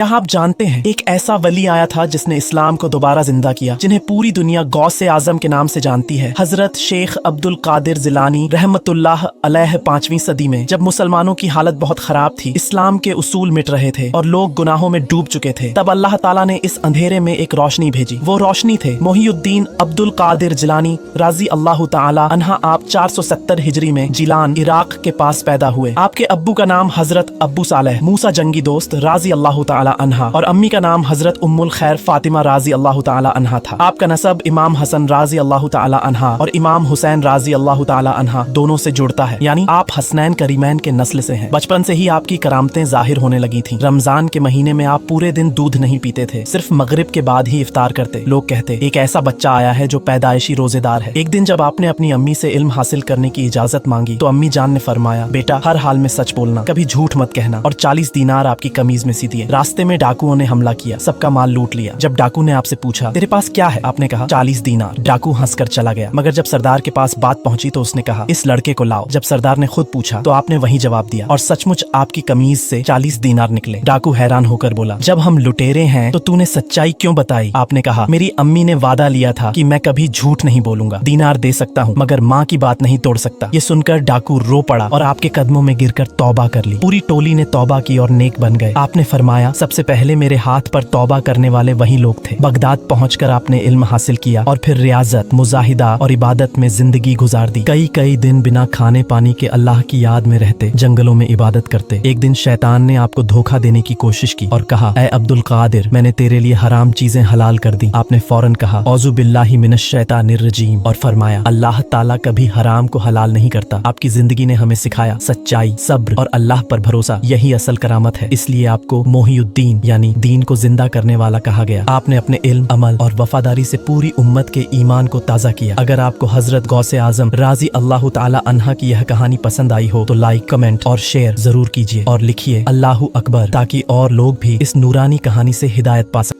क्या आप जानते हैं एक ऐसा वली आया था जिसने इस्लाम को दोबारा जिंदा किया, जिन्हें पूरी दुनिया गौसे आजम के नाम से जानती है। हजरत शेख अब्दुल कादिर जिलानी रहमतुल्लाह अलैह 5वीं सदी में, जब मुसलमानों की हालत बहुत खराब थी, इस्लाम के उसूल मिट रहे थे और लोग गुनाहों में डूब चुके थे, तब अल्लाह ताला ने इस अंधेरे में एक रोशनी भेजी। वो रोशनी थे मोहिउद्दीन अब्दुल कादिर जिलानी राजी अल्लाह ताला अन्हा। आप 470 हिजरी में जिलान इराक के पास पैदा हुए। आपके अब्बू का नाम हजरत अब्बू सालेह मूसा जंगी दोस्त राजी अल्लाह ताला अन्हा और अम्मी का नाम हजरत उम्मुल खैर फातिमा राजी अल्लाह ताला अन्हा था। आपका नसब इमाम हसन राजी अल्लाह ताला अन्हा और इमाम हुसैन राजी अल्लाह ताला अन्हा दोनों से जुड़ता है, यानी आप हसनैन करीमैन के नस्ल से हैं। बचपन से ही आपकी करामतें जाहिर होने लगी थीं। रमजान के महीने में आप पूरे दिन दूध नहीं पीते थे, सिर्फ मगरिब के बाद ही इफ्तार करते। लोग कहते एक ऐसा बच्चा आया है जो पैदाइशी रोजेदार है। एक दिन जब आपने अपनी अम्मी से इल्म हासिल करने की इजाजत मांगी तो अम्मी जान ने फरमाया, बेटा हर हाल में सच बोलना, कभी झूठ मत कहना, और 40 दीनार आपकी कमीज में सी दिए। रास्ते में डाकुओं ने हमला किया, सबका माल लूट लिया। जब डाकू ने आपसे पूछा तेरे पास क्या है, आपने कहा 40 दीनार। डाकू हंसकर चला गया, मगर जब सरदार के पास बात पहुंची तो उसने कहा इस लड़के को लाओ। जब सरदार ने खुद पूछा तो आपने वही जवाब दिया और सचमुच आपकी कमीज से 40 दीनार निकले। डाकू हैरान होकर बोला, जब हम लुटेरे हैं तो तूने सच्चाई क्यों बताई? आपने कहा मेरी अम्मी ने वादा लिया था कि मैं कभी झूठ नहीं बोलूंगा। दीनार दे सकता हूँ मगर माँ की बात नहीं तोड़ सकता। ये सुनकर डाकू रो पड़ा और आपके कदमों में गिरकर तौबा कर ली। पूरी टोली ने तौबा की और नेक बन गए। आपने फरमाया सबसे पहले मेरे हाथ पर तौबा करने वाले वही लोग थे। बगदाद पहुंचकर आपने इल्म हासिल किया और फिर रियाजत, मुजाहिदा और इबादत में जिंदगी गुजार दी। कई दिन बिना खाने पानी के अल्लाह की याद में रहते, जंगलों में इबादत करते। एक दिन शैतान ने आपको धोखा देने की कोशिश की और कहा, ऐ अब्दुल कादिर, मैंने तेरे लिए हराम चीजें हलाल कर दी। आपने फौरन कहा, औज़ु बिल्लाहि मिनश शैतानिर रजीम, और फरमाया अल्लाह ताला कभी हराम को हलाल नहीं करता। आपकी जिंदगी ने हमें सिखाया सच्चाई, सब्र और अल्लाह पर भरोसा, यही असल करामत है। इसलिए आपको मोहिउद्दीन यानी दीन को जिंदा करने वाला कहा गया। आपने अपने इल्म, अमल और वफादारी से पूरी उम्मत के ईमान को ताज़ा किया। अगर आपको हजरत गौसे आजम राजी अल्लाह ताला अन्हा की यह कहानी पसंद आई हो तो लाइक, कमेंट और शेयर जरूर कीजिए और लिखिए अल्लाहु अकबर, ताकि और लोग भी इस नूरानी कहानी से हिदायत पा सकें।